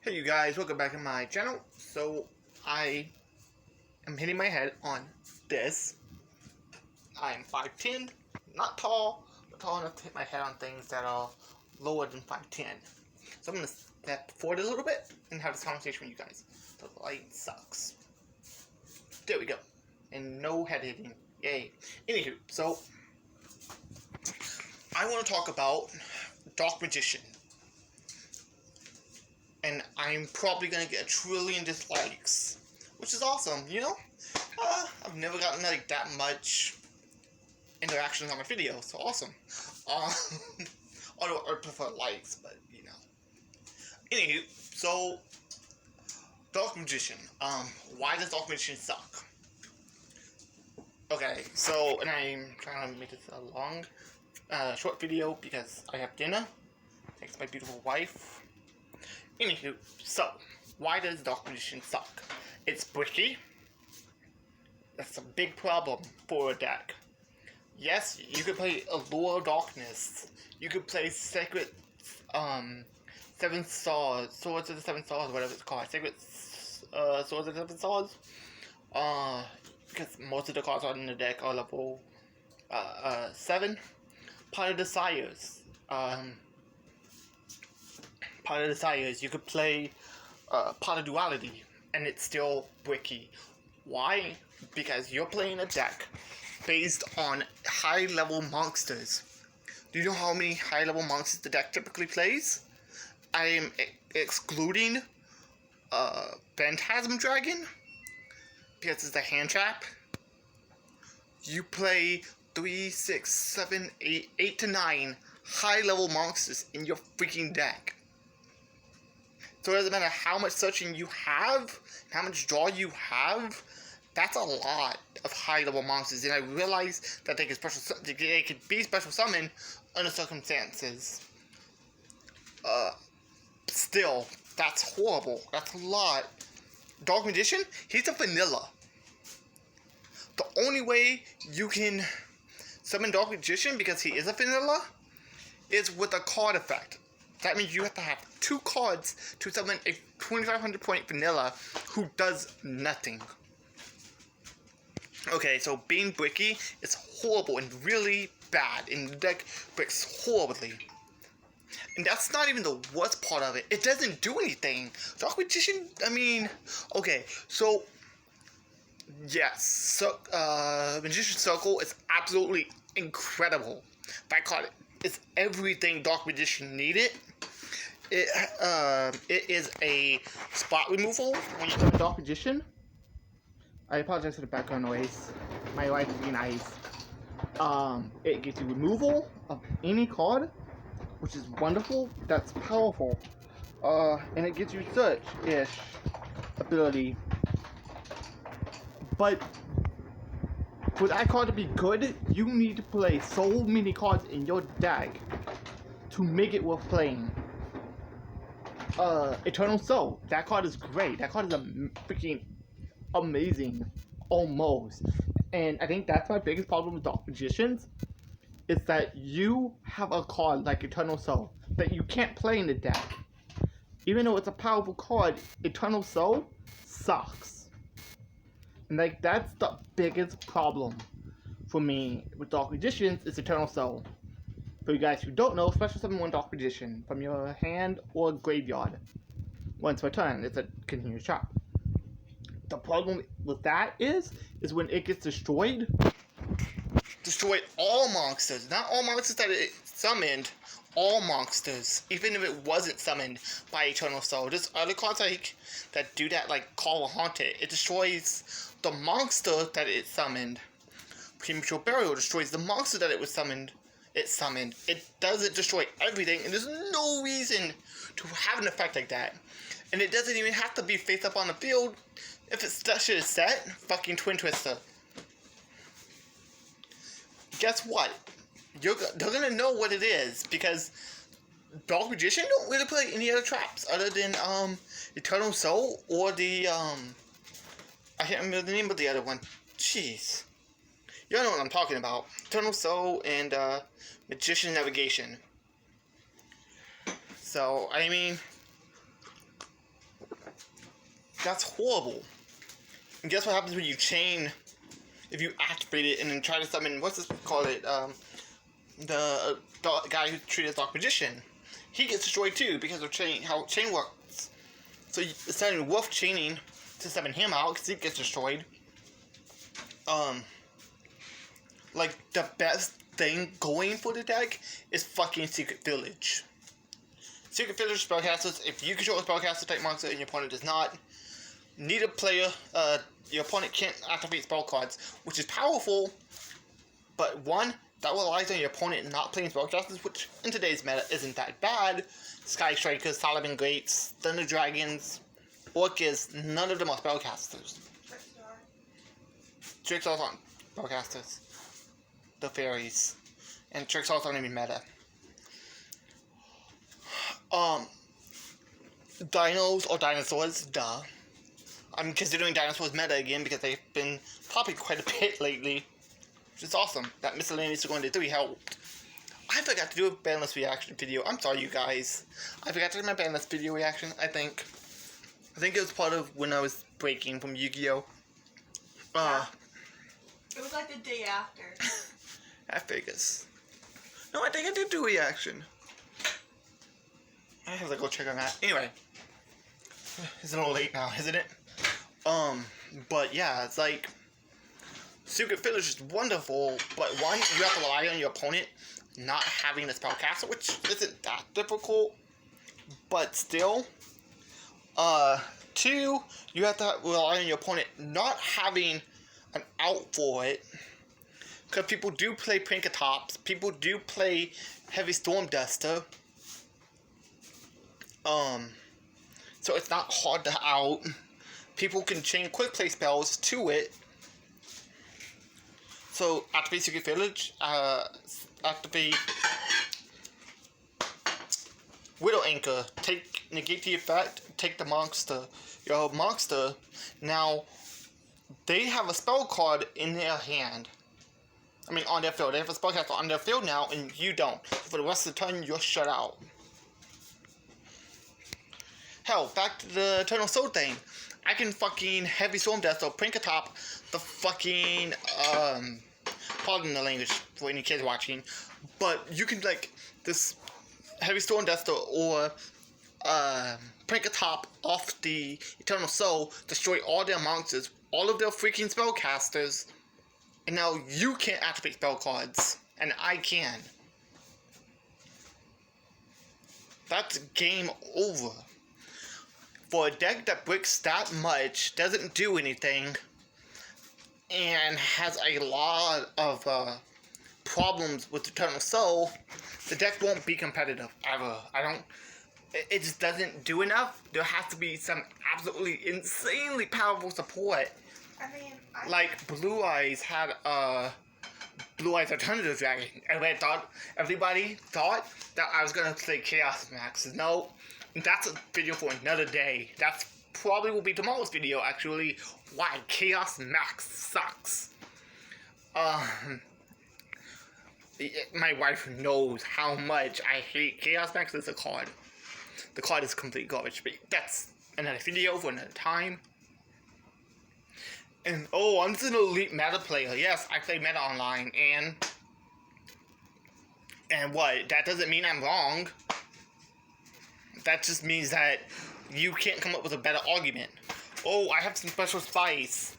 Hey you guys, welcome back to my channel. So I am hitting my head on this. I am 5'10", not tall, but tall enough to hit my head on things that are lower than 5'10". So I'm going to step forward a little bit and have this conversation with you guys. The light sucks. There we go. And no head hitting. Yay. Anywho, so I want to talk about Dark Magician. And I'm probably going to get 1 trillion dislikes, which is awesome, you know? I've never gotten like that much interactions on my videos, so awesome. Although I prefer likes, but you know. Anywho, so Dark Magician. Why does Dark Magician suck? Okay, so, and I'm trying to make this a long, short video because I have dinner. Thanks to my beautiful wife. Anywho, so, why does Dark Magician suck? It's bricky. That's a big problem for a deck. Yes, you could play Allure of Darkness. You could play Sacred, 7 Stars, Swords of the 7 Stars, whatever it's called. Sacred, Swords of the 7 Stars. Because most of the cards in the deck are level, 7. Pot of Desires. Pot of Desires, you could play Pot of Duality, and it's still bricky. Why? Because you're playing a deck based on high-level monsters. Do you know how many high-level monsters the deck typically plays? I am excluding Phantasm Dragon, because it's a hand trap. You play 3, 6, 7, 8, 8 to 9 high-level monsters in your freaking deck. So it doesn't matter how much searching you have, how much draw you have, that's a lot of high-level monsters. And I realize that they could be special summoned under circumstances. Still, that's horrible. That's a lot. Dark Magician, he's a vanilla. The only way you can summon Dark Magician, because he is a vanilla, is with a card effect. That means you have to have 2 cards to summon a 2500 point vanilla who does nothing. Okay, so being bricky is horrible and really bad, and the deck breaks horribly. And that's not even the worst part of it. It doesn't do anything. Dark Magician, I mean, okay, so yes, so Magician's Circle is absolutely incredible. That card is everything Dark Magician needed. It is a spot removal when you summon Dark Magician. I apologize for the background noise. My wife is being nice. It gives you removal of any card, which is wonderful. That's powerful. And it gives you search-ish ability. But for that card to be good, you need to play so many cards in your deck to make it worth playing. Eternal Soul. That card is great. That card is freaking amazing. Almost. And I think that's my biggest problem with Dark Magicians, is that you have a card like Eternal Soul that you can't play in the deck. Even though it's a powerful card, Eternal Soul sucks. And like, that's the biggest problem for me with Dark Magicians, is Eternal Soul. For you guys who don't know, special summon 1 Dark Magician from your hand or graveyard. Once per turn, it's a continuous trap. The problem with that is when it gets destroyed, destroy all monsters. Not all monsters that it summoned, all monsters. Even if it wasn't summoned by Eternal Soul. There's other cards like that do that, like Call of Haunted. It destroys the monster that it summoned. Premature Burial destroys the monster that it was summoned. It doesn't destroy everything, and there's no reason to have an effect like that. And it doesn't even have to be face up on the field. If it's that shit is set, fucking Twin Twister. Guess what? They're gonna know what it is, because Dark Magician don't really play any other traps other than Eternal Soul or the I can't remember the name of the other one. Jeez. Y'all know what I'm talking about. Eternal Soul and Magician Navigation. So, I mean, That's horrible. And guess what happens when you chain, if you activate it and then try to summon, what's this called it, the guy who treated as Dark Magician. He gets destroyed too because of how chain works. So instead of wolf chaining to summon him out, because he gets destroyed. Like, the best thing going for the deck is fucking Secret Village. Secret Village spellcasters, if you control a spellcaster type monster and your opponent does not, neither player, your opponent can't activate spell cards, which is powerful, but one, that relies on your opponent not playing spellcasters, which in today's meta isn't that bad. Sky Strikers, Solomon Greats, Thunder Dragons, Orcas, none of them are spellcasters. Trickstars aren't spellcasters. The fairies. And Trickstars aren't even meta. Dinos or dinosaurs, duh. I'm considering dinosaurs meta again because they've been popping quite a bit lately. Which is awesome. That miscellaneous going to 3 helped. I forgot to do a banlist reaction video. I'm sorry, you guys. I forgot to do my banlist video reaction, I think. I think it was part of when I was breaking from Yu-Gi-Oh! Yeah. It was like the day after. That figures. No, I think I did do a reaction. I have to go check on that. Anyway. It's a little late now, isn't it? But yeah, it's like Secret Village is wonderful, but one, you have to rely on your opponent not having a spellcaster, which isn't that difficult, but still. 2, you have to rely on your opponent not having an out for it, because people do play Prankatops, people do play Heavy Storm Duster, so it's not hard to out. People can chain quick play spells to it. So activate Secret Village, activate Widow Anchor, negate the effect, take the monster, your monster. Now, they have a spell card in their hand. I mean, on their field. They have a spellcaster on their field now, and you don't. For the rest of the turn, you're shut out. Hell, back to the Eternal Soul thing. I can fucking Heavy Storm Death or Prankatop the fucking, pardon the language for any kids watching, but you can, like, this Heavy Storm Duster or Prankatop off the Eternal Soul, destroy all their monsters, all of their freaking spellcasters, and now you can't activate spell cards, and I can. That's game over. For a deck that bricks that much, doesn't do anything, and has a lot of problems with Eternal Soul, the deck won't be competitive, ever. It just doesn't do enough. There has to be some absolutely insanely powerful support. I mean, like, Blue Eyes had Blue Eyes Alternative Dragon. Everybody thought that I was gonna play Chaos Max. No, that's a video for another day. That's probably will be tomorrow's video, actually. Why Chaos Max sucks. My wife knows how much I hate Chaos Max as a card. The card is complete garbage, but that's another video for another time. And oh, I'm just an elite meta player. Yes, I play meta online, and what? That doesn't mean I'm wrong. That just means that you can't come up with a better argument. Oh, I have some special spice.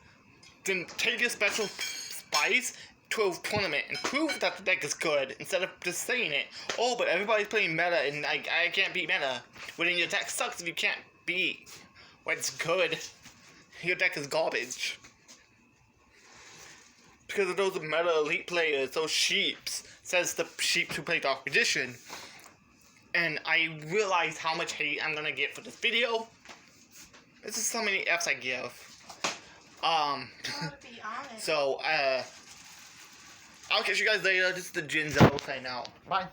Then take your special spice to a tournament and prove that the deck is good instead of just saying it. Oh, but everybody's playing meta and I can't beat meta. Well, then your deck sucks if you can't beat what's good. Your deck is garbage. Because of those meta elite players, those sheeps, says the sheep who play Dark Magician. And I realize how much hate I'm gonna get for this video. This is so many F's I give. to be honest. So, I'll catch you guys later. This is the Jinzo signing out. Bye.